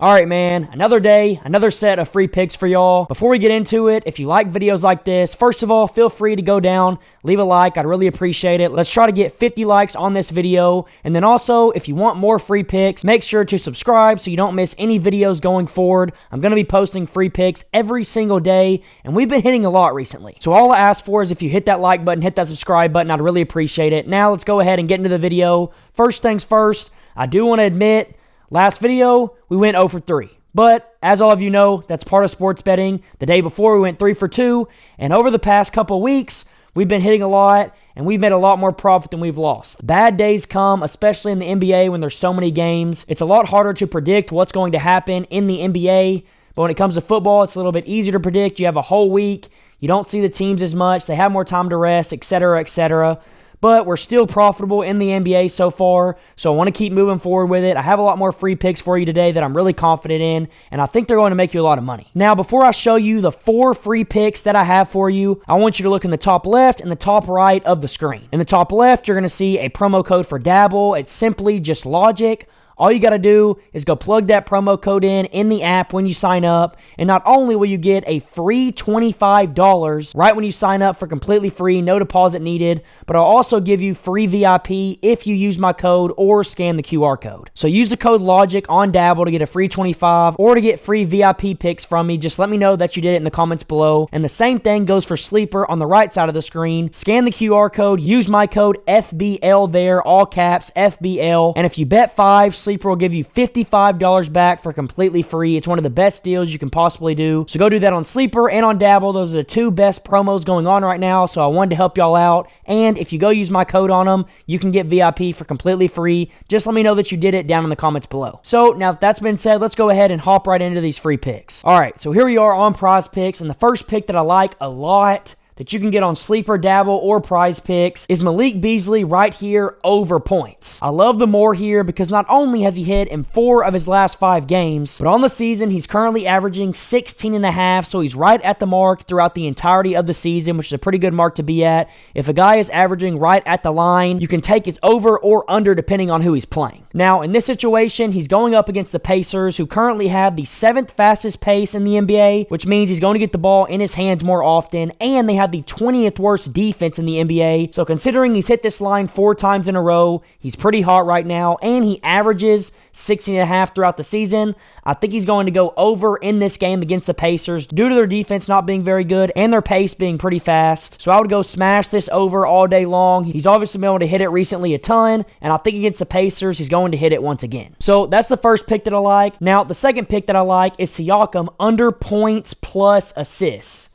All right, man, another day, another set of free picks for y'all. Before we get into it, if you like videos like this, first of all, feel free to go down, leave a like. I'd really appreciate it. Let's try to get 50 likes on this video. And then also, if you want more free picks, make sure to subscribe so you don't miss any videos going forward. I'm going to be posting free picks every single day, and we've been hitting a lot recently. So all I ask for is if you hit that like button, hit that subscribe button, I'd really appreciate it. Now let's go ahead and get into the video. First things first, I do want to admit, last video, we went 0 for 3. But, as all of you know, that's part of sports betting. The day before, we went 3 for 2. And over the past couple of weeks, we've been hitting a lot, and we've made a lot more profit than we've lost. Bad days come, especially in the NBA when there's so many games. It's a lot harder to predict what's going to happen in the NBA. But when it comes to football, it's a little bit easier to predict. You have a whole week. You don't see the teams as much. They have more time to rest, etc., etc. But we're still profitable in the NBA so far, so I want to keep moving forward with it. I have a lot more free picks for you today that I'm really confident in, and I think they're going to make you a lot of money. Now, before I show you the 4 free picks that I have for you, I want you to look in the top left and the top right of the screen. In the top left, you're going to see a promo code for Dabble. It's simply just logic. All you got to do is go plug that promo code in the app when you sign up, and not only will you get a free $25 right when you sign up for completely free, no deposit needed, but I'll also give you free VIP if you use my code or scan the QR code. So use the code LOGIC on Dabble to get a free 25 or to get free VIP picks from me. Just let me know that you did it in the comments below. And the same thing goes for Sleeper on the right side of the screen. Scan the QR code, use my code FBL there, all caps, FBL, and if you bet 5, Sleeper will give you $55 back for completely free. It's one of the best deals you can possibly do. So go do that on Sleeper and on Dabble. Those are the 2 best promos going on right now, so I wanted to help y'all out. And if you go use my code on them, you can get VIP for completely free. Just let me know that you did it down in the comments below. So now that that's been said, let's go ahead and hop right into these free picks. All right, so here we are on Prizepicks, and the first pick that I like a lot that you can get on Sleeper, Dabble, or Prizepicks is Malik Beasley right here over points. I love the more here because not only has he hit in 4 of his last 5 games, but on the season, he's currently averaging 16.5, so he's right at the mark throughout the entirety of the season, which is a pretty good mark to be at. If a guy is averaging right at the line, you can take it over or under depending on who he's playing. Now, in this situation, he's going up against the Pacers, who currently have the 7th fastest pace in the NBA, which means he's going to get the ball in his hands more often, and they have the 20th worst defense in the NBA. So considering he's hit this line 4 times in a row, he's pretty hot right now, and he averages 16.5 throughout the season. I think he's going to go over in this game against the Pacers due to their defense not being very good and their pace being pretty fast. So I would go smash this over all day long. He's obviously been able to hit it recently a ton, and I think against the Pacers, he's going to hit it once again. So that's the first pick that I like. Now, the second pick that I like is Siakam under points plus assists.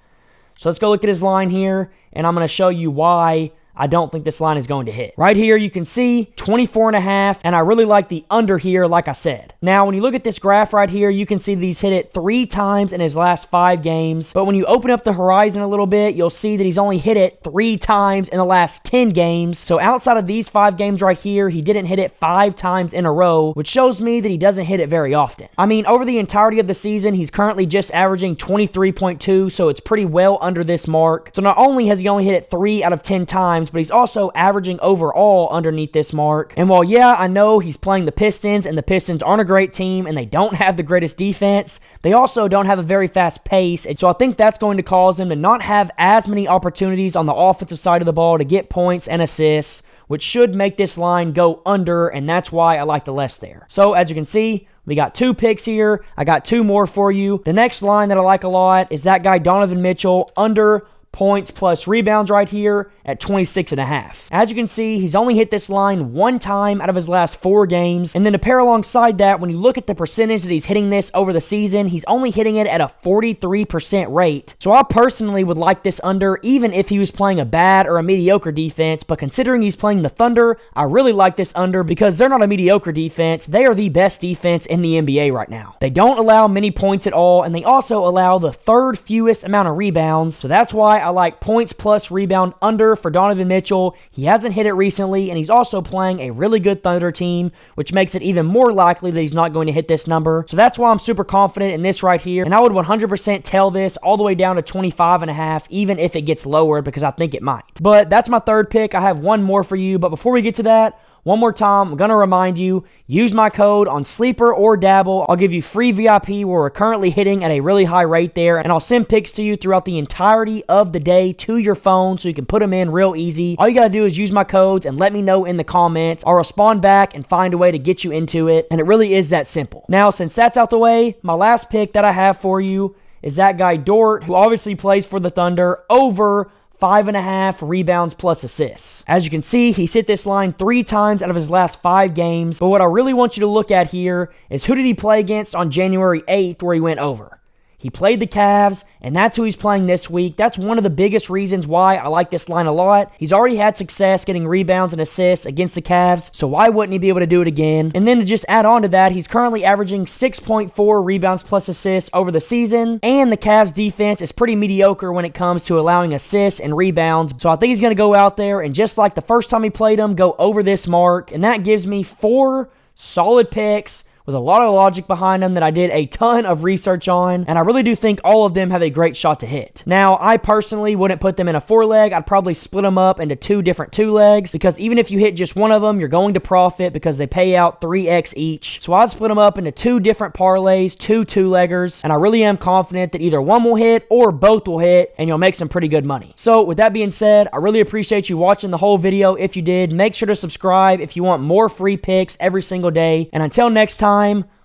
So let's go look at his line here, and I'm going to show you why I don't think this line is going to hit. Right here, you can see 24.5, and I really like the under here, like I said. Now, when you look at this graph right here, you can see that he's hit it 3 times in his last 5 games. But when you open up the horizon a little bit, you'll see that he's only hit it 3 times in the last 10 games. So outside of these 5 games right here, he didn't hit it 5 times in a row, which shows me that he doesn't hit it very often. I mean, over the entirety of the season, he's currently just averaging 23.2, so it's pretty well under this mark. So not only has he only hit it 3 out of 10 times, but he's also averaging overall underneath this mark. And while, yeah, I know he's playing the Pistons, and the Pistons aren't a great team, and they don't have the greatest defense, they also don't have a very fast pace, and so I think that's going to cause him to not have as many opportunities on the offensive side of the ball to get points and assists, which should make this line go under, and that's why I like the less there. So, as you can see, we got 2 picks here. I got 2 more for you. The next line that I like a lot is that guy Donovan Mitchell under points plus rebounds right here at 26.5. As you can see, he's only hit this line 1 time out of his last 4 games. And then to pair alongside that, when you look at the percentage that he's hitting this over the season, he's only hitting it at a 43% rate. So I personally would like this under, even if he was playing a bad or a mediocre defense. But considering he's playing the Thunder, I really like this under because they're not a mediocre defense. They are the best defense in the NBA right now. They don't allow many points at all, and they also allow the 3rd fewest amount of rebounds. So that's why I like points plus rebound under for Donovan Mitchell. He hasn't hit it recently, and he's also playing a really good Thunder team, which makes it even more likely that he's not going to hit this number. So that's why I'm super confident in this right here, and I would 100% tell this all the way down to 25.5, even if it gets lowered, because I think it might. But that's my 3rd pick. I have 1 more for you, but before we get to that, One more time, I'm going to remind you, use my code on Sleeper or Dabble. I'll give you free VIP where we're currently hitting at a really high rate there, and I'll send picks to you throughout the entirety of the day to your phone so you can put them in real easy. All you got to do is use my codes and let me know in the comments. I'll respond back and find a way to get you into it, and it really is that simple. Now, since that's out the way, my last pick that I have for you is that guy Dort, who obviously plays for the Thunder, over 5.5 rebounds plus assists. As you can see, he's hit this line 3 times out of his last 5 games. But what I really want you to look at here is who did he play against on January 8th where he went over? He played the Cavs, and that's who he's playing this week. That's one of the biggest reasons why I like this line a lot. He's already had success getting rebounds and assists against the Cavs, so why wouldn't he be able to do it again? And then to just add on to that, he's currently averaging 6.4 rebounds plus assists over the season, and the Cavs defense is pretty mediocre when it comes to allowing assists and rebounds. So I think he's going to go out there and just like the first time he played him, go over this mark, and that gives me 4 solid picks with a lot of logic behind them that I did a ton of research on, and I really do think all of them have a great shot to hit. Now, I personally wouldn't put them in a 4-leg. I'd probably split them up into 2 different 2-legs, because even if you hit just one of them, you're going to profit because they pay out 3x each. So I'd split them up into 2 different parlays, 2 2-leggers, and I really am confident that either one will hit or both will hit, and you'll make some pretty good money. So with that being said, I really appreciate you watching the whole video. If you did, make sure to subscribe if you want more free picks every single day, and until next time,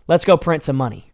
let's go print some money.